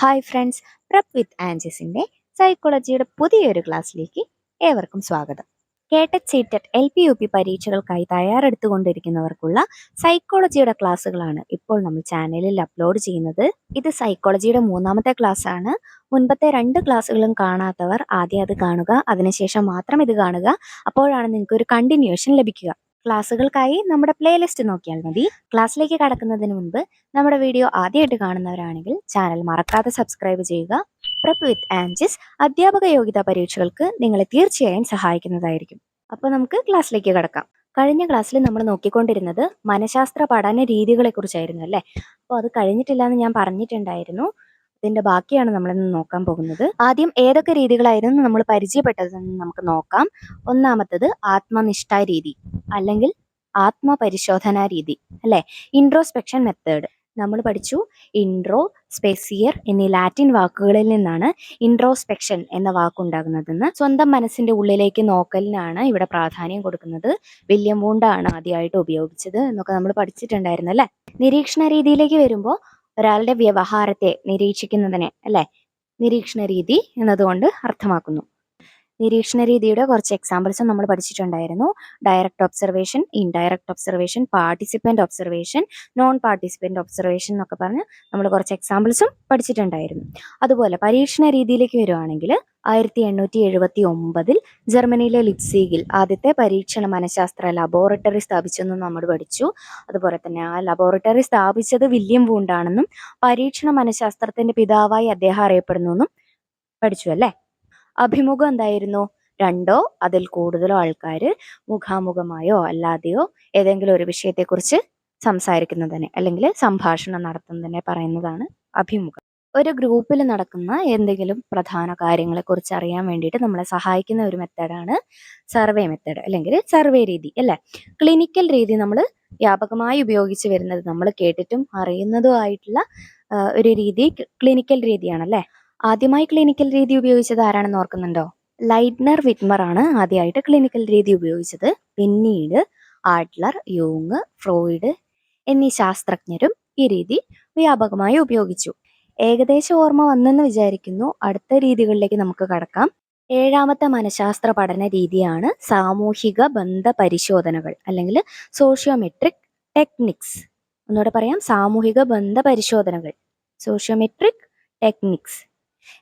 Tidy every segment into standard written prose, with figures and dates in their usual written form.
Hi friends, prep വിത്ത് ആൻജസിൻ്റെ സൈക്കോളജിയുടെ പുതിയൊരു ക്ലാസ്സിലേക്ക് ഏവർക്കും സ്വാഗതം. കേട്ടറ്റ് സീറ്ററ്റ് LP UP പരീക്ഷകൾക്കായി തയ്യാറെടുത്തുകൊണ്ടിരിക്കുന്നവർക്കുള്ള സൈക്കോളജിയുടെ ക്ലാസ്സുകളാണ് ഇപ്പോൾ നമ്മൾ ചാനലിൽ അപ്ലോഡ് ചെയ്യുന്നത്. ഇത് സൈക്കോളജിയുടെ 3ാമത്തെ ക്ലാസ്സാണ്. മുൻപത്തെ 2 ക്ലാസ്സുകളും കാണാത്തവർ ആദ്യം അത് കാണുക, അതിനുശേഷം മാത്രം ഇത് കാണുക. അപ്പോഴാണ് നിങ്ങൾക്ക് ഒരു കണ്ടിന്യൂഷൻ ലഭിക്കുക. ക്ലാസ്സുകൾക്കായി നമ്മുടെ പ്ലേലിസ്റ്റ് നോക്കിയാൽ മതി. ക്ലാസ്സിലേക്ക് കടക്കുന്നതിന് മുൻപ് നമ്മുടെ വീഡിയോ ആദ്യമായിട്ട് കാണുന്നവരാണെങ്കിൽ ചാനൽ മറക്കാതെ സബ്സ്ക്രൈബ് ചെയ്യുക. പ്രപ്പ് വിത്ത് ആൻജിസ് അധ്യാപക യോഗ്യതാ പരീക്ഷകൾക്ക് നിങ്ങളെ തീർച്ചയായും സഹായിക്കുന്നതായിരിക്കും. അപ്പോൾ നമുക്ക് ക്ലാസ്സിലേക്ക് കടക്കാം. കഴിഞ്ഞ ക്ലാസ്സിൽ നമ്മൾ നോക്കിക്കൊണ്ടിരുന്നത് മനഃശാസ്ത്ര പഠന രീതികളെ കുറിച്ചായിരുന്നു അല്ലേ. അപ്പോൾ അത് കഴിഞ്ഞിട്ടില്ല എന്ന് ഞാൻ പറഞ്ഞിട്ടുണ്ടായിരുന്നു. ഇതിന്റെ ബാക്കിയാണ് നമ്മളിന്ന് നോക്കാൻ പോകുന്നത്. ആദ്യം ഏതൊക്കെ രീതികളായിരുന്നു നമ്മൾ പരിചയപ്പെട്ടതെന്ന് നമുക്ക് നോക്കാം. ഒന്നാമത്തത് ആത്മനിഷ്ഠ രീതി അല്ലെങ്കിൽ ആത്മപരിശോധനാ രീതി അല്ലെ, ഇൻട്രോസ്പെക്ഷൻ മെത്തേഡ്. നമ്മൾ പഠിച്ചു ഇൻട്രോ, സ്പെസിയർ എന്നീ ലാറ്റിൻ വാക്കുകളിൽ നിന്നാണ് ഇൻട്രോസ്പെക്ഷൻ എന്ന വാക്കുണ്ടാകുന്നതെന്ന്. സ്വന്തം മനസ്സിന്റെ ഉള്ളിലേക്ക് നോക്കലിനാണ് ഇവിടെ പ്രാധാന്യം കൊടുക്കുന്നത്. വില്യം വൂണ്ടാണ് ആദ്യമായിട്ട് ഉപയോഗിച്ചത് എന്നൊക്കെ നമ്മൾ പഠിച്ചിട്ടുണ്ടായിരുന്നു അല്ലെ. നിരീക്ഷണ രീതിയിലേക്ക് വരുമ്പോൾ ഒരാളുടെ വ്യവഹാരത്തെ നിരീക്ഷിക്കുന്നതിനെ അല്ലെ നിരീക്ഷണ രീതി എന്നതുകൊണ്ട് അർത്ഥമാക്കുന്നു. നിരീക്ഷണ രീതിയുടെ കുറച്ച് എക്സാമ്പിൾസും നമ്മൾ പഠിച്ചിട്ടുണ്ടായിരുന്നു. Direct observation, indirect observation, participant observation, non participant observation എന്നൊക്കെ പറഞ്ഞ് നമ്മൾ കുറച്ച് എക്സാമ്പിൾസും പഠിച്ചിട്ടുണ്ടായിരുന്നു. അതുപോലെ പരീക്ഷണ രീതിയിലേക്ക് വരുവാണെങ്കിൽ 1879 ജർമ്മനിയിലെ ലിപ്സീഗിൽ ആദ്യത്തെ പരീക്ഷണ മനഃശാസ്ത്ര ലബോറട്ടറി സ്ഥാപിച്ചെന്നും നമ്മൾ പഠിച്ചു. അതുപോലെ തന്നെ ആ ലബോറട്ടറി സ്ഥാപിച്ചത് വില്യം വൂണ്ടാണെന്നും പരീക്ഷണ മനഃശാസ്ത്രത്തിന്റെ പിതാവായി അദ്ദേഹം അറിയപ്പെടുന്നു എന്നും പഠിച്ചു അല്ലേ. അഭിമുഖം എന്തായിരുന്നു? 2 അതിൽ കൂടുതലോ ആൾക്കാർ മുഖാമുഖമായോ അല്ലാതെയോ ഏതെങ്കിലും ഒരു വിഷയത്തെക്കുറിച്ച് സംസാരിക്കുന്നതിനെ അല്ലെങ്കിൽ സംഭാഷണം നടത്തുന്നതിനെ പറയുന്നതാണ് അഭിമുഖം. ഒരു ഗ്രൂപ്പിൽ നടക്കുന്ന എന്തെങ്കിലും പ്രധാന കാര്യങ്ങളെക്കുറിച്ച് അറിയാൻ വേണ്ടിയിട്ട് നമ്മളെ സഹായിക്കുന്ന ഒരു മെത്തേഡാണ് സർവേ മെത്തേഡ് അല്ലെങ്കിൽ സർവേ രീതി അല്ലേ. ക്ലിനിക്കൽ രീതി നമ്മൾ വ്യാപകമായി ഉപയോഗിച്ച് വരുന്നത്, നമ്മൾ കേട്ടിട്ടും അറിയുന്നതും ആയിട്ടുള്ള ഒരു രീതി ക്ലിനിക്കൽ രീതിയാണല്ലേ. ആദ്യമായി ക്ലിനിക്കൽ രീതി ഉപയോഗിച്ചത് ആരാണെന്ന് ഓർക്കുന്നുണ്ടോ? ലൈഡ്നർ വിറ്റ്മർ ആണ് ആദ്യമായിട്ട് ക്ലിനിക്കൽ രീതി ഉപയോഗിച്ചത്. പിന്നീട് ആഡ്ലർ, യൂങ്, ഫ്രോയിഡ് എന്നീ ശാസ്ത്രജ്ഞരും ഈ രീതി വ്യാപകമായി ഉപയോഗിച്ചു. ഏകദേശം ഓർമ്മ വന്നെന്ന് വിചാരിക്കുന്നു. അടുത്ത രീതികളിലേക്ക് നമുക്ക് കടക്കാം. 7ാമത്തെ മനഃശാസ്ത്ര പഠന രീതിയാണ് സാമൂഹിക ബന്ധ പരിശോധനകൾ അല്ലെങ്കിൽ സോഷ്യോമെട്രിക് ടെക്നിക്സ്. ഒന്നുകൂടെ പറയാം, സാമൂഹിക ബന്ധ പരിശോധനകൾ, സോഷ്യോമെട്രിക് ടെക്നിക്സ്.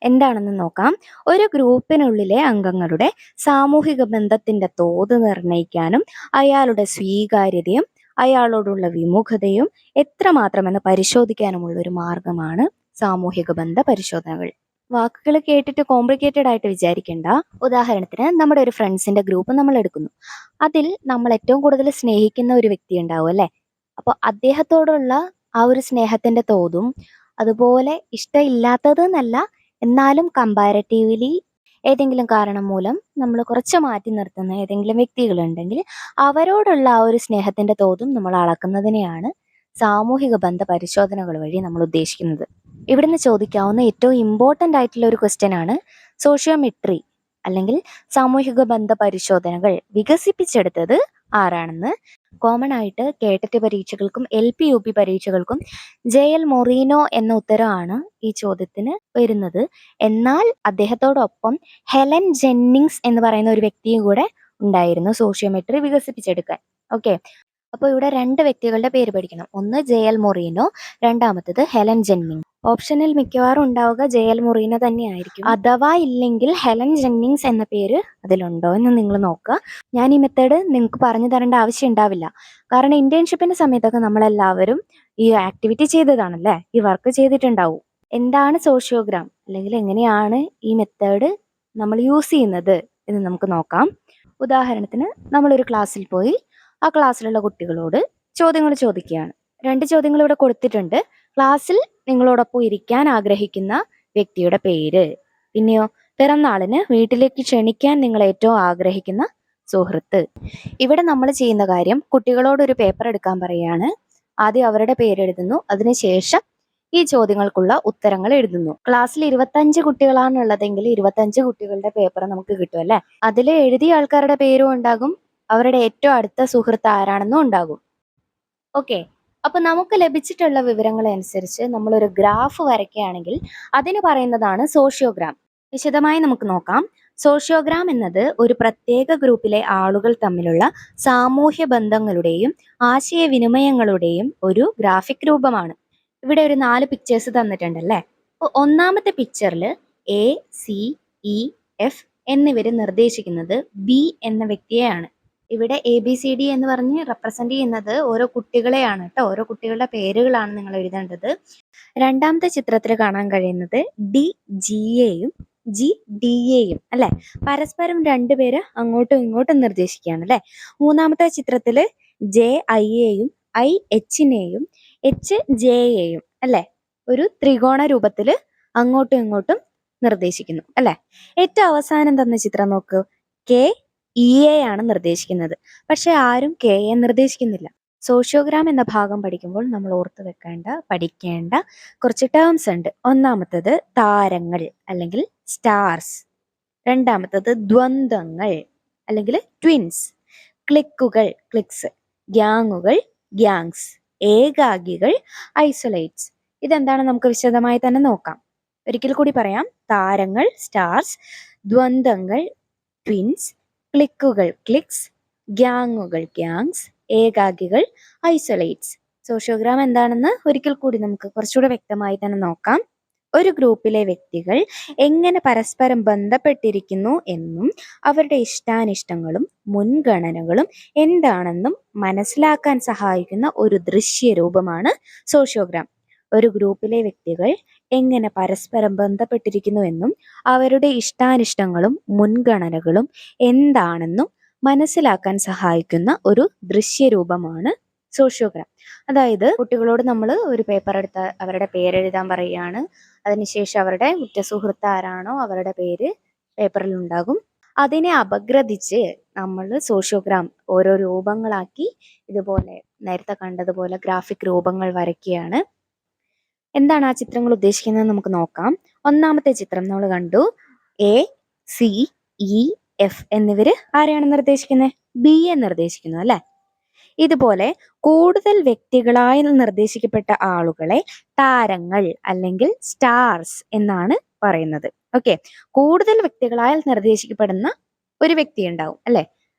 എന്താണെന്ന് നോക്കാം. ഒരു ഗ്രൂപ്പിനുള്ളിലെ അംഗങ്ങളുടെ സാമൂഹിക ബന്ധത്തിന്റെ തോത് നിർണ്ണയിക്കാനും അയാളുടെ സ്വീകാര്യതയും അയാളോടുള്ള വിമുഖതയും എത്രമാത്രമെന്ന് പരിശോധിക്കാനുമുള്ള ഒരു മാർഗമാണ് സാമൂഹിക ബന്ധ പരിശോധനകൾ. വാക്കുകൾ കേട്ടിട്ട് കോംപ്ലിക്കേറ്റഡ് ആയിട്ട് വിചാരിക്കേണ്ട. ഉദാഹരണത്തിന് നമ്മുടെ ഒരു ഫ്രണ്ട്സിന്റെ ഗ്രൂപ്പ് നമ്മൾ എടുക്കുന്നു. അതിൽ നമ്മൾ ഏറ്റവും കൂടുതൽ സ്നേഹിക്കുന്ന ഒരു വ്യക്തി ഉണ്ടാവും അല്ലെ. അപ്പോൾ അദ്ദേഹത്തോടുള്ള ആ ഒരു സ്നേഹത്തിന്റെ തോതും അതുപോലെ ഇഷ്ടമില്ലാത്തത് എന്നല്ല, എന്നാലും കമ്പാരറ്റീവ്ലി ഏതെങ്കിലും കാരണം മൂലം നമ്മൾ കുറച്ച് മാറ്റി നിർത്തുന്ന ഏതെങ്കിലും വ്യക്തികളുണ്ടെങ്കിൽ അവരോടുള്ള ആ ഒരു സ്നേഹത്തിന്റെ തോതും നമ്മൾ അളക്കുന്നതിനെയാണ് സാമൂഹിക ബന്ധ പരിശോധനകൾ വഴി നമ്മൾ ഉദ്ദേശിക്കുന്നത്. ഇവിടുന്ന് ചോദിക്കാവുന്ന ഏറ്റവും ഇമ്പോർട്ടൻ്റ് ആയിട്ടുള്ള ഒരു ക്വസ്റ്റ്യൻ ആണ് സോഷ്യോമെട്രി അല്ലെങ്കിൽ സാമൂഹിക ബന്ധ പരിശോധനകൾ വികസിപ്പിച്ചെടുത്തത് ആരാണെന്ന്. കോമൺ ആയിട്ട് കേട്ടറ്റ് പരീക്ഷകൾക്കും LP UP പരീക്ഷകൾക്കും JL മൊറീനോ എന്ന ഉത്തരമാണ് ഈ ചോദ്യത്തിന് വരുന്നത്. എന്നാൽ അദ്ദേഹത്തോടൊപ്പം ഹെലൻ ജെന്നിങ്സ് എന്ന് പറയുന്ന ഒരു വ്യക്തിയും കൂടെ ഉണ്ടായിരുന്നു സോഷ്യോമെട്രി വികസിപ്പിച്ചെടുക്കാൻ. ഓക്കെ, അപ്പോൾ ഇവിടെ 2 വ്യക്തികളുടെ പേര് പഠിക്കണം. ഒന്ന് JL മൊറീനോ, രണ്ടാമത്തത് ഹെലൻ ജെന്നിങ്സ്. ഓപ്ഷനിൽ മിക്കവാറും ഉണ്ടാവുക JL മൊറീനോ തന്നെയായിരിക്കും. അഥവാ ഇല്ലെങ്കിൽ ഹെലൻ ജെന്നിങ്സ് എന്ന പേര് അതിലുണ്ടോ എന്ന് നിങ്ങൾ നോക്കുക. ഞാൻ ഈ മെത്തേഡ് നിങ്ങൾക്ക് പറഞ്ഞു തരേണ്ട ആവശ്യം ഉണ്ടാവില്ല. കാരണം ഇന്റേൺഷിപ്പിന്റെ സമയത്തൊക്കെ നമ്മളെല്ലാവരും ഈ ആക്ടിവിറ്റി ചെയ്തതാണല്ലേ, ഈ വർക്ക് ചെയ്തിട്ടുണ്ടാവും. എന്താണ് സോഷ്യോഗ്രാം അല്ലെങ്കിൽ എങ്ങനെയാണ് ഈ മെത്തേഡ് നമ്മൾ യൂസ് ചെയ്യുന്നത് എന്ന് നമുക്ക് നോക്കാം. ഉദാഹരണത്തിന് നമ്മളൊരു ക്ലാസ്സിൽ പോയി ആ ക്ലാസ്സിലുള്ള കുട്ടികളോട് ചോദ്യങ്ങൾ ചോദിക്കുകയാണ്. 2 ചോദ്യങ്ങൾ ഇവിടെ കൊടുത്തിട്ടുണ്ട്. ക്ലാസ്സിൽ നിങ്ങളോടൊപ്പം ഇരിക്കാൻ ആഗ്രഹിക്കുന്ന വ്യക്തിയുടെ പേര്, പിന്നെയോ പിറന്നാളിന് വീട്ടിലേക്ക് ക്ഷണിക്കാൻ നിങ്ങൾ ഏറ്റവും ആഗ്രഹിക്കുന്ന സുഹൃത്ത്. ഇവിടെ നമ്മൾ ചെയ്യുന്ന കാര്യം, കുട്ടികളോട് ഒരു പേപ്പർ എടുക്കാൻ പറയുകയാണ്. ആദ്യം അവരുടെ പേര് എഴുതുന്നു, അതിനുശേഷം ഈ ചോദ്യങ്ങൾക്കുള്ള ഉത്തരങ്ങൾ എഴുതുന്നു. ക്ലാസ്സിൽ 25 കുട്ടികളാണ് ഉള്ളതെങ്കിൽ 25 കുട്ടികളുടെ പേപ്പർ നമുക്ക് കിട്ടും അല്ലെ. അതിൽ എഴുതിയ ആൾക്കാരുടെ പേരും ഉണ്ടാകും, അവരുടെ ഏറ്റവും അടുത്ത സുഹൃത്ത് ആരാണെന്നും ഉണ്ടാകും. ഓക്കെ, അപ്പൊ നമുക്ക് ലഭിച്ചിട്ടുള്ള വിവരങ്ങൾ അനുസരിച്ച് നമ്മളൊരു ഗ്രാഫ് വരയ്ക്കുകയാണെങ്കിൽ അതിന് പറയുന്നതാണ് സോഷ്യോഗ്രാം. വിശദമായി നമുക്ക് നോക്കാം. സോഷ്യോഗ്രാം എന്നത് ഒരു പ്രത്യേക ഗ്രൂപ്പിലെ ആളുകൾ തമ്മിലുള്ള സാമൂഹ്യ ബന്ധങ്ങളുടെയും ആശയവിനിമയങ്ങളുടെയും ഒരു ഗ്രാഫിക് രൂപമാണ്. ഇവിടെ ഒരു 4 പിക്ചേഴ്സ് തന്നിട്ടുണ്ടല്ലേ. അപ്പോൾ ഒന്നാമത്തെ പിക്ചറിൽ എ, സി, ഇ, എഫ് എന്നിവർ നിർദ്ദേശിക്കുന്നത് ബി എന്ന വ്യക്തിയെയാണ്. ഇവിടെ എ ബി സി ഡി എന്ന് പറഞ്ഞ് റെപ്രസെന്റ് ചെയ്യുന്നത് ഓരോ കുട്ടികളെയാണ് കേട്ടോ. ഓരോ കുട്ടികളുടെ പേരുകളാണ് നിങ്ങൾ എഴുതേണ്ടത്. രണ്ടാമത്തെ ചിത്രത്തിൽ കാണാൻ കഴിയുന്നത് ഡി ജിയെയും ജി ഡിയെയും അല്ലെ, പരസ്പരം രണ്ടുപേര് അങ്ങോട്ടും ഇങ്ങോട്ടും നിർദ്ദേശിക്കുകയാണ് അല്ലെ. മൂന്നാമത്തെ ചിത്രത്തിൽ ജെ ഐയെയും ഐ എച്ചിനെയും എച്ച് ജെയെയും അല്ലെ ഒരു ത്രികോണ രൂപത്തിൽ അങ്ങോട്ടും ഇങ്ങോട്ടും നിർദ്ദേശിക്കുന്നു അല്ലെ. ഏറ്റവും അവസാനം തന്ന ചിത്രം നോക്കൂ, കെ ഇയെയാണ് നിർദ്ദേശിക്കുന്നത്. പക്ഷെ ആരും കെ എ നിർദ്ദേശിക്കുന്നില്ല. സോഷ്യോഗ്രാം എന്ന ഭാഗം പഠിക്കുമ്പോൾ നമ്മൾ ഓർത്ത് പഠിക്കേണ്ട കുറച്ച് ടേംസ് ഉണ്ട്. ഒന്നാമത്തത് താരങ്ങൾ അല്ലെങ്കിൽ സ്റ്റാർസ്, രണ്ടാമത്തത് ദ്വന്ദ്ങ്ങൾ അല്ലെങ്കിൽ ട്വിൻസ്, ക്ലിക്കുകൾ ക്ലിക്സ്, ഗ്യാങ്ങുകൾ ഗ്യാങ്സ്, ഏകാഗികൾ ഐസൊലേറ്റ്സ്. ഇതെന്താണ് നമുക്ക് വിശദമായി തന്നെ നോക്കാം. ഒരിക്കൽ കൂടി പറയാം. താരങ്ങൾ സ്റ്റാർസ്, ദ്വന്ദ്ങ്ങൾ ട്വിൻസ്, ക്ലിക്കുകൾ ക്ലിക്സ്, ഗ്യാങ്ങുകൾ ഗ്യാങ്സ്, ഏകാഗികൾ ഐസൊലേറ്റ്സ്. സോഷ്യോഗ്രാം എന്താണെന്ന് ഒരിക്കൽ കൂടി നമുക്ക് കുറച്ചുകൂടെ വ്യക്തമായി തന്നെ നോക്കാം. ഒരു ഗ്രൂപ്പിലെ വ്യക്തികൾ എങ്ങനെ പരസ്പരം ബന്ധപ്പെട്ടിരിക്കുന്നു എന്നും അവരുടെ ഇഷ്ടാനിഷ്ടങ്ങളും മുൻഗണനകളും എന്താണെന്നും മനസ്സിലാക്കാൻ സഹായിക്കുന്ന ഒരു ദൃശ്യരൂപമാണ് സോഷ്യോഗ്രാം. ഒരു ഗ്രൂപ്പിലെ വ്യക്തികൾ എങ്ങനെ പരസ്പരം ബന്ധപ്പെട്ടിരിക്കുന്നു എന്നും അവരുടെ ഇഷ്ടാനിഷ്ടങ്ങളും മുൻഗണനകളും എന്താണെന്നും മനസ്സിലാക്കാൻ സഹായിക്കുന്ന ഒരു ദൃശ്യരൂപമാണ് സോഷ്യോഗ്രാം. അതായത് കുട്ടികളോട് നമ്മൾ ഒരു പേപ്പർ എടുത്ത് അവരുടെ പേരെഴുതാൻ പറയുകയാണ്. അതിനുശേഷം അവരുടെ ഉറ്റ സുഹൃത്ത് ആരാണോ അവരുടെ പേര് പേപ്പറിൽ ഉണ്ടാകും. അതിനെ അപഗ്രഥിച്ച് നമ്മൾ സോഷ്യോഗ്രാം ഓരോ രൂപങ്ങളാക്കി ഇതുപോലെ നേരത്തെ കണ്ടതുപോലെ ഗ്രാഫിക് രൂപങ്ങൾ വരയ്ക്കുകയാണ്. എന്താണ് ആ ചിത്രങ്ങൾ ഉദ്ദേശിക്കുന്നത് നമുക്ക് നോക്കാം. ഒന്നാമത്തെ ചിത്രം നമ്മൾ കണ്ടു, എ സി ഇ എഫ് എന്നിവര് ആരെയാണ് നിർദ്ദേശിക്കുന്നത്? ബി എ നിർദ്ദേശിക്കുന്നു അല്ലെ. ഇതുപോലെ കൂടുതൽ വ്യക്തികളായി നിർദ്ദേശിക്കപ്പെട്ട ആളുകളെ താരങ്ങൾ അല്ലെങ്കിൽ സ്റ്റാർസ് എന്നാണ് പറയുന്നത്. ഓക്കെ, കൂടുതൽ വ്യക്തികളാൽ നിർദ്ദേശിക്കപ്പെടുന്ന ഒരു വ്യക്തി ഉണ്ടാവും അല്ലെ.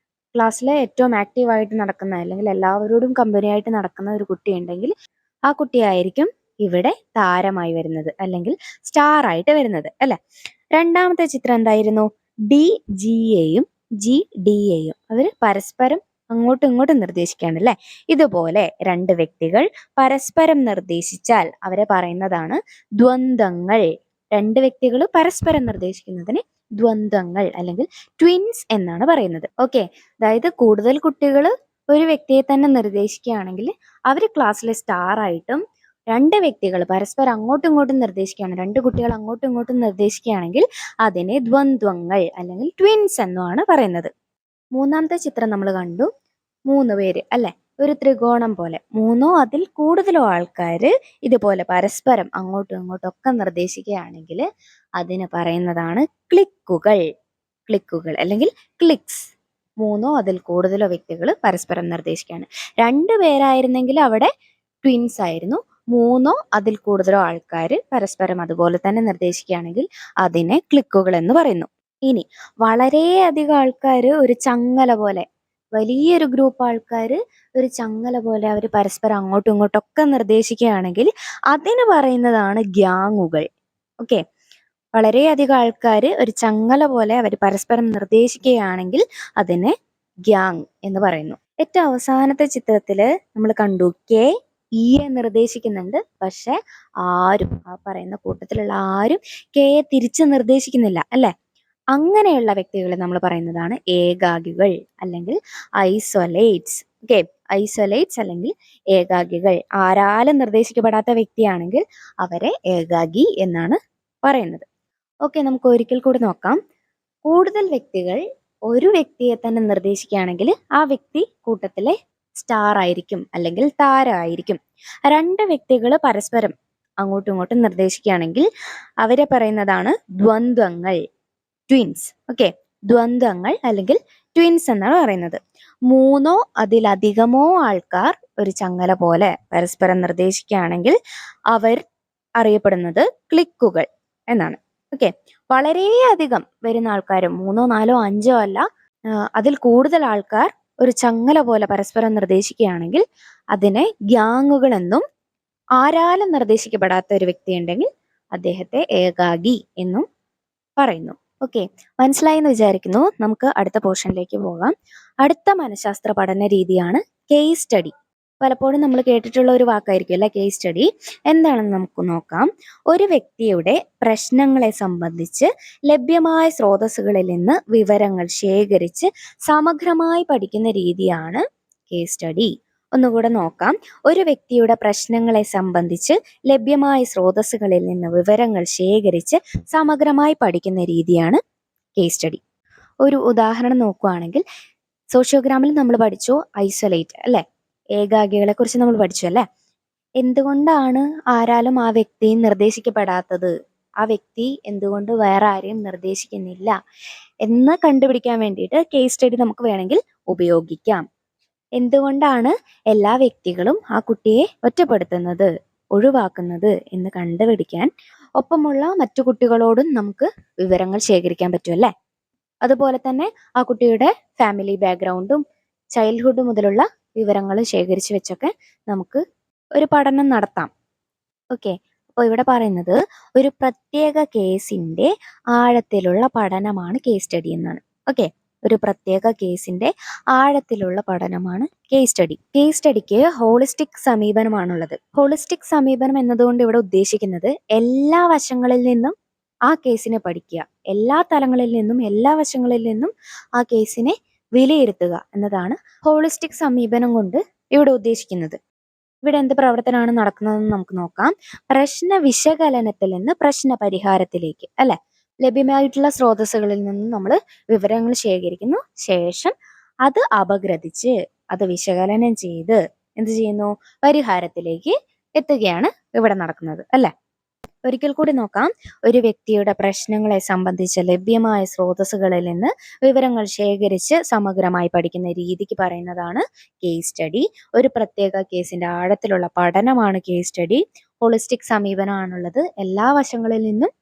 ക്ലാസ്സിലെ ഏറ്റവും ആക്റ്റീവായിട്ട് നടക്കുന്ന അല്ലെങ്കിൽ എല്ലാവരോടും കമ്പനിയായിട്ട് നടക്കുന്ന ഒരു കുട്ടി ഉണ്ടെങ്കിൽ ആ കുട്ടിയായിരിക്കും ഇവിടെ താരമായി വരുന്നത് അല്ലെങ്കിൽ സ്റ്റാർ ആയിട്ട് വരുന്നത് അല്ലെ. രണ്ടാമത്തെ ചിത്രം എന്തായിരുന്നു? ഡി ജിയെയും ജി ഡിയെയും അവര് പരസ്പരം അങ്ങോട്ടും ഇങ്ങോട്ടും നിർദ്ദേശിക്കുകയാണ് അല്ലെ. ഇതുപോലെ രണ്ട് വ്യക്തികൾ പരസ്പരം നിർദ്ദേശിച്ചാൽ അവരെ പറയുന്നതാണ് ദ്വന്ദ്ങ്ങൾ. രണ്ട് വ്യക്തികൾ പരസ്പരം നിർദ്ദേശിക്കുന്നതിന് ദ്വന്ദ്ങ്ങൾ അല്ലെങ്കിൽ ട്വിൻസ് എന്നാണ് പറയുന്നത്. ഓക്കെ, അതായത് കൂടുതൽ കുട്ടികൾ ഒരു വ്യക്തിയെ തന്നെ നിർദ്ദേശിക്കുകയാണെങ്കിൽ അവർ ക്ലാസ്സിലെ സ്റ്റാർ ആയിട്ടും, രണ്ട് വ്യക്തികൾ പരസ്പരം അങ്ങോട്ടും ഇങ്ങോട്ടും നിർദ്ദേശിക്കുകയാണ്, രണ്ട് കുട്ടികൾ അങ്ങോട്ടും ഇങ്ങോട്ടും നിർദ്ദേശിക്കുകയാണെങ്കിൽ അതിനെ ദ്വന്ദ്വങ്ങൾ അല്ലെങ്കിൽ ട്വിൻസ് എന്നുമാണ് പറയുന്നത്. മൂന്നാമത്തെ ചിത്രം നമ്മൾ കണ്ടു, 3 പേര് അല്ലെ, ഒരു ത്രികോണം പോലെ 3ഓ അതിൽ കൂടുതലോ ആൾക്കാർ ഇതുപോലെ പരസ്പരം അങ്ങോട്ടും ഇങ്ങോട്ടും ഒക്കെ നിർദ്ദേശിക്കുകയാണെങ്കിൽ അതിന് പറയുന്നതാണ് ക്ലിക്കുകൾ. ക്ലിക്കുകൾ അല്ലെങ്കിൽ ക്ലിക്സ്. 3ഓ അതിൽ കൂടുതലോ വ്യക്തികൾ പരസ്പരം നിർദ്ദേശിക്കുകയാണ്. 2 പേരായിരുന്നെങ്കിൽ അവിടെ ട്വിൻസ് ആയിരുന്നു. 3ഓ അതിൽ കൂടുതലോ ആൾക്കാർ പരസ്പരം അതുപോലെ തന്നെ നിർദ്ദേശിക്കുകയാണെങ്കിൽ അതിനെ ക്ലിക്കുകൾ എന്ന് പറയുന്നു. ഇനി വളരെയധികം ആൾക്കാർ ഒരു ചങ്ങല പോലെ, വലിയൊരു ഗ്രൂപ്പ് ആൾക്കാർ ഒരു ചങ്ങല പോലെ അവർ പരസ്പരം അങ്ങോട്ടും ഇങ്ങോട്ടും ഒക്കെ നിർദ്ദേശിക്കുകയാണെങ്കിൽ അതിന് പറയുന്നതാണ് ഗ്യാങ്ങുകൾ. ഓക്കെ, വളരെയധികം ആൾക്കാർ ഒരു ചങ്ങല പോലെ അവർ പരസ്പരം നിർദ്ദേശിക്കുകയാണെങ്കിൽ അതിനെ ഗ്യാങ് എന്ന് പറയുന്നു. ഏറ്റവും അവസാനത്തെ ചിത്രത്തിൽ നമ്മൾ കണ്ടു, കെ ഇയെ നിർദ്ദേശിക്കുന്നുണ്ട്. പക്ഷെ ആരും ആ പറയുന്ന കൂട്ടത്തിലുള്ള ആരും കെയെ തിരിച്ച് നിർദ്ദേശിക്കുന്നില്ല അല്ലെ. അങ്ങനെയുള്ള വ്യക്തികളെ നമ്മൾ പറയുന്നതാണ് ഏകാകികൾ അല്ലെങ്കിൽ ഐസൊലേറ്റ്സ്. ഓക്കെ, ഐസൊലേറ്റ്സ് അല്ലെങ്കിൽ ഏകാകികൾ. ആരാലും നിർദ്ദേശിക്കപ്പെടാത്ത വ്യക്തിയാണെങ്കിൽ അവരെ ഏകാഗി എന്നാണ് പറയുന്നത്. ഓക്കെ, നമുക്ക് ഒരിക്കൽ കൂടി നോക്കാം. കൂടുതൽ വ്യക്തികൾ ഒരു വ്യക്തിയെ തന്നെ നിർദ്ദേശിക്കുകയാണെങ്കിൽ ആ വ്യക്തി കൂട്ടത്തിലെ സ്റ്റാർ ആയിരിക്കും അല്ലെങ്കിൽ താരമായിരിക്കും. രണ്ട് വ്യക്തികൾ പരസ്പരം അങ്ങോട്ടും ഇങ്ങോട്ടും നിർദ്ദേശിക്കുകയാണെങ്കിൽ അവരെ പറയുന്നതാണ് ദ്വന്ദ്വങ്ങൾ, ട്വിൻസ്. ഓക്കെ, ദ്വന്ദ്വങ്ങൾ അല്ലെങ്കിൽ ട്വിൻസ് എന്നാണ് പറയുന്നത്. 3ഓ അതിലധികമോ ആൾക്കാർ ഒരു ചങ്ങല പോലെ പരസ്പരം നിർദ്ദേശിക്കുകയാണെങ്കിൽ അവർ അറിയപ്പെടുന്നത് ക്ലിക്കുകൾ എന്നാണ്. ഓക്കെ, വളരെയധികം വരുന്ന ആൾക്കാരും 3, 4, 5 അല്ല, അതിൽ കൂടുതൽ ആൾക്കാർ ഒരു ചങ്ങല പോലെ പരസ്പരം നിർദ്ദേശിക്കുകയാണെങ്കിൽ അതിനെ ഗ്യാങ്ങുകൾ എന്നും, ആരാലും നിർദ്ദേശിക്കപ്പെടാത്ത ഒരു വ്യക്തി ഉണ്ടെങ്കിൽ അദ്ദേഹത്തെ ഏകാഗി എന്നും പറയുന്നു. ഓക്കെ, മനസ്സിലായി എന്ന് വിചാരിക്കുന്നു. നമുക്ക് അടുത്ത പോർഷനിലേക്ക് പോകാം. അടുത്ത മനഃശാസ്ത്ര പഠന രീതിയാണ് കേസ് സ്റ്റഡി. പലപ്പോഴും നമ്മൾ കേട്ടിട്ടുള്ള ഒരു വാക്കായിരിക്കും അല്ലെ കേസ് സ്റ്റഡി. എന്താണെന്ന് നമുക്ക് നോക്കാം. ഒരു വ്യക്തിയുടെ പ്രശ്നങ്ങളെ സംബന്ധിച്ച് ലഭ്യമായ സ്രോതസ്സുകളിൽ നിന്ന് വിവരങ്ങൾ ശേഖരിച്ച് സമഗ്രമായി പഠിക്കുന്ന രീതിയാണ് കേസ് സ്റ്റഡി. ഒന്നുകൂടെ നോക്കാം. ഒരു വ്യക്തിയുടെ പ്രശ്നങ്ങളെ സംബന്ധിച്ച് ലഭ്യമായ സ്രോതസ്സുകളിൽ നിന്ന് വിവരങ്ങൾ ശേഖരിച്ച് സമഗ്രമായി പഠിക്കുന്ന രീതിയാണ് കേസ് സ്റ്റഡി. ഒരു ഉദാഹരണം നോക്കുകയാണെങ്കിൽ സോഷ്യോഗ്രാമിൽ നമ്മൾ പഠിച്ചു ഐസൊലേറ്റ് അല്ലെ, ഏകാഗികളെ കുറിച്ച് നമ്മൾ പഠിച്ചു അല്ലെ. എന്തുകൊണ്ടാണ് ആരാലും ആ വ്യക്തി നിർദ്ദേശിക്കപ്പെടാത്തത്, ആ വ്യക്തി എന്തുകൊണ്ട് വേറെ ആരെയും നിർദ്ദേശിക്കുന്നില്ല എന്ന് കണ്ടുപിടിക്കാൻ വേണ്ടിയിട്ട് കേസ് സ്റ്റഡി നമുക്ക് വേണമെങ്കിൽ ഉപയോഗിക്കാം. എന്തുകൊണ്ടാണ് എല്ലാ വ്യക്തികളും ആ കുട്ടിയെ ഒറ്റപ്പെടുത്തുന്നത്, ഒഴിവാക്കുന്നത് എന്ന് കണ്ടുപിടിക്കാൻ ഒപ്പമുള്ള മറ്റു കുട്ടികളോടും നമുക്ക് വിവരങ്ങൾ ശേഖരിക്കാൻ പറ്റും അല്ലേ. അതുപോലെ തന്നെ ആ കുട്ടിയുടെ ഫാമിലി ബാക്ക്ഗ്രൗണ്ടും ചൈൽഡ്ഹുഡ് മുതലുള്ള വിവരങ്ങൾ ശേഖരിച്ചു വെച്ചൊക്കെ നമുക്ക് ഒരു പഠനം നടത്താം. ഓക്കെ, അപ്പോൾ ഇവിടെ പറയുന്നത് ഒരു പ്രത്യേക കേസിന്റെ ആഴത്തിലുള്ള പഠനമാണ് കേസ് സ്റ്റഡി എന്നാണ്. ഓക്കെ, ഒരു പ്രത്യേക കേസിന്റെ ആഴത്തിലുള്ള പഠനമാണ് കേസ് സ്റ്റഡി. കേസ് സ്റ്റഡിക്ക് ഹോളിസ്റ്റിക് സമീപനമാണുള്ളത്. ഹോളിസ്റ്റിക് സമീപനം എന്നതുകൊണ്ട് ഇവിടെ ഉദ്ദേശിക്കുന്നത് എല്ലാ വശങ്ങളിൽ നിന്നും ആ കേസിനെ പഠിക്കുക, എല്ലാ തലങ്ങളിൽ നിന്നും എല്ലാ വശങ്ങളിൽ നിന്നും ആ കേസിനെ വിലയിരുത്തുക എന്നതാണ് ഹോളിസ്റ്റിക് സമീപനം കൊണ്ട് ഇവിടെ ഉദ്ദേശിക്കുന്നത്. ഇവിടെ എന്ത് പ്രവർത്തനമാണ് നടക്കുന്നതെന്ന് നമുക്ക് നോക്കാം. പ്രശ്ന വിശകലനത്തിൽ നിന്ന് പ്രശ്ന പരിഹാരത്തിലേക്ക് അല്ലെ, ലഭ്യമായിട്ടുള്ള സ്രോതസ്സുകളിൽ നിന്ന് നമ്മൾ വിവരങ്ങൾ ശേഖരിക്കുന്നു, ശേഷം അത് അപഗ്രഥിച്ച് അത് വിശകലനം ചെയ്ത് എന്ത് ചെയ്യുന്നു, പരിഹാരത്തിലേക്ക് എത്തുകയാണ് ഇവിടെ നടക്കുന്നത് അല്ലെ. ഒരിക്കൽ കൂടി നോക്കാം. ഒരു വ്യക്തിയുടെ പ്രശ്നങ്ങളെ സംബന്ധിച്ച് ലഭ്യമായ സ്രോതസ്സുകളിൽ നിന്ന് വിവരങ്ങൾ ശേഖരിച്ച് സമഗ്രമായി പഠിക്കുന്ന രീതിക്ക് പറയുന്നതാണ് കേസ് സ്റ്റഡി. ഒരു പ്രത്യേക കേസിന്റെ ആഴത്തിലുള്ള പഠനമാണ് കേസ് സ്റ്റഡി. ഹോളിസ്റ്റിക് സമീപനമാണുള്ളത്. എല്ലാ വശങ്ങളിൽ നിന്നും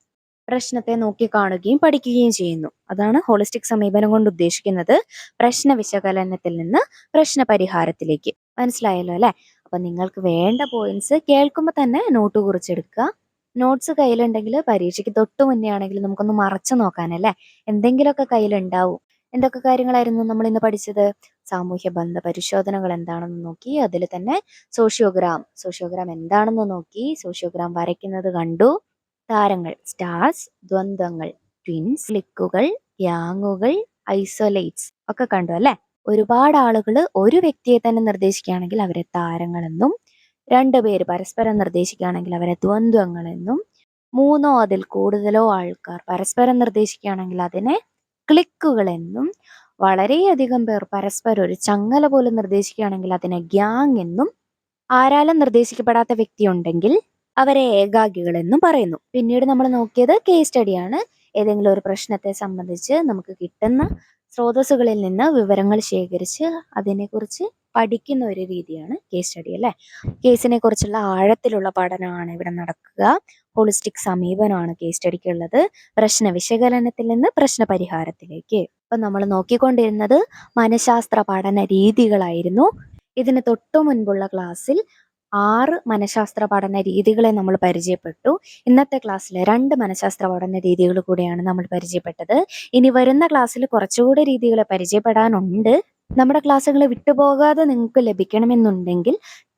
പ്രശ്നത്തെ നോക്കിക്കാണുകയും പഠിക്കുകയും ചെയ്യുന്നു. അതാണ് ഹോളിസ്റ്റിക് സമീപനം കൊണ്ട് ഉദ്ദേശിക്കുന്നത്. പ്രശ്ന വിശകലനത്തിൽ നിന്ന് പ്രശ്ന പരിഹാരത്തിലേക്ക്. മനസ്സിലായല്ലോ അല്ലെ. അപ്പൊ നിങ്ങൾക്ക് വേണ്ട പോയിന്റ്സ് കേൾക്കുമ്പോൾ തന്നെ നോട്ട് കുറിച്ചെടുക്കുക. നോട്ട്സ് കയ്യിലുണ്ടെങ്കിൽ പരീക്ഷയ്ക്ക് തൊട്ട് മുന്നേ ആണെങ്കിൽ നമുക്കൊന്ന് മറച്ചു നോക്കാനല്ലേ, എന്തെങ്കിലുമൊക്കെ കയ്യിലുണ്ടാവും. എന്തൊക്കെ കാര്യങ്ങളായിരുന്നു നമ്മൾ ഇന്ന് പഠിച്ചത്? സാമൂഹ്യ ബന്ധ പരിശോധനകൾ എന്താണെന്ന് നോക്കി, അതിൽ തന്നെ സോഷ്യോഗ്രാം എന്താണെന്ന് നോക്കി, സോഷ്യോഗ്രാം വരയ്ക്കുന്നത് കണ്ടു, താരങ്ങൾ സ്റ്റാർസ്, ദ്വന്ദ്വങ്ങൾ ട്വിൻസ്, ക്ലിക്കുകൾ, ഗ്യാങ്ങുകൾ, ഐസൊലേറ്റ്സ് ഒക്കെ കണ്ടു അല്ലെ. ഒരുപാട് ആളുകൾ ഒരു വ്യക്തിയെ തന്നെ നിർദ്ദേശിക്കുകയാണെങ്കിൽ അവരെ താരങ്ങളെന്നും, 2 പേര് പരസ്പരം നിർദ്ദേശിക്കുകയാണെങ്കിൽ അവരെ ദ്വന്ദ്വങ്ങളെന്നും, 3 അതിൽ കൂടുതലോ ആൾക്കാർ പരസ്പരം നിർദ്ദേശിക്കുകയാണെങ്കിൽ അതിനെ ക്ലിക്കുകളെന്നും, വളരെയധികം പേർ പരസ്പരം ഒരു ചങ്ങല പോലും നിർദ്ദേശിക്കുകയാണെങ്കിൽ അതിനെ ഗ്യാങ് എന്നും, ആരാലും നിർദ്ദേശിക്കപ്പെടാത്ത വ്യക്തി ഉണ്ടെങ്കിൽ അവരെ ഏകാഗികളെന്നും പറയുന്നു. പിന്നീട് നമ്മൾ നോക്കിയത് കേസ് സ്റ്റഡിയാണ്. ഏതെങ്കിലും ഒരു പ്രശ്നത്തെ സംബന്ധിച്ച് നമുക്ക് കിട്ടുന്ന സ്രോതസ്സുകളിൽ നിന്ന് വിവരങ്ങൾ ശേഖരിച്ച് അതിനെക്കുറിച്ച് പഠിക്കുന്ന ഒരു രീതിയാണ് കേസ് സ്റ്റഡി അല്ലെ. കേസിനെ കുറിച്ചുള്ള ആഴത്തിലുള്ള പഠനമാണ് ഇവിടെ നടക്കുക. ഹോളിസ്റ്റിക് സമീപനമാണ് കേസ് സ്റ്റഡിക്ക് ഉള്ളത്. പ്രശ്ന വിശകലനത്തിൽ നിന്ന് പ്രശ്ന പരിഹാരത്തിലേക്ക്. ഇപ്പൊ നമ്മൾ നോക്കിക്കൊണ്ടിരുന്നത് മനഃശാസ്ത്ര പഠന രീതികളായിരുന്നു. ഇതിന് തൊട്ടു മുൻപുള്ള ക്ലാസ്സിൽ 6 മനഃശാസ്ത്ര പഠന രീതികളെ നമ്മൾ പരിചയപ്പെട്ടു. ഇന്നത്തെ ക്ലാസ്സിൽ 2 മനഃശാസ്ത്ര പഠന രീതികൾ കൂടെയാണ് നമ്മൾ പരിചയപ്പെട്ടത്. ഇനി വരുന്ന ക്ലാസ്സിൽ കുറച്ചുകൂടി രീതികളെ പരിചയപ്പെടാനുണ്ട്. നമ്മുടെ ക്ലാസ്സുകൾ വിട്ടുപോകാതെ നിങ്ങൾക്ക് ലഭിക്കണമെന്നുണ്ടെങ്കിൽ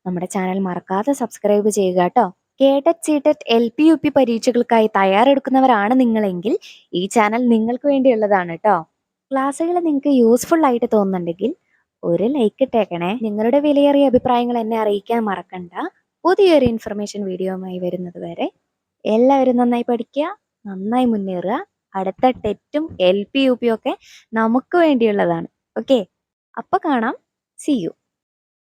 നമ്മുടെ ചാനൽ മറക്കാതെ സബ്സ്ക്രൈബ് ചെയ്യുക കേട്ടോ. കേട്ടറ്റ്, സീറ്ററ്റ്, LP, UP പരീക്ഷകൾക്കായി തയ്യാറെടുക്കുന്നവരാണ് നിങ്ങളെങ്കിൽ ഈ ചാനൽ നിങ്ങൾക്ക് വേണ്ടിയുള്ളതാണ് കേട്ടോ. ക്ലാസ്സുകൾ നിങ്ങൾക്ക് യൂസ്ഫുൾ ആയിട്ട് തോന്നുന്നുണ്ടെങ്കിൽ ഒരു ലൈക്ക് ഇട്ടേക്കണേ. നിങ്ങളുടെ വിലയേറിയ അഭിപ്രായങ്ങൾ എന്നെ അറിയിക്കാൻ മറക്കണ്ട. പുതിയൊരു ഇൻഫർമേഷൻ വീഡിയോയുമായി വരുന്നത് വരെ എല്ലാവരും നന്നായി പഠിക്കുക, നന്നായി മുന്നേറുക. അടുത്ത ടെറ്റും LP, UP ഒക്കെ നമുക്ക് വേണ്ടിയുള്ളതാണ്. ഓക്കെ, അപ്പൊ കാണാം. See you.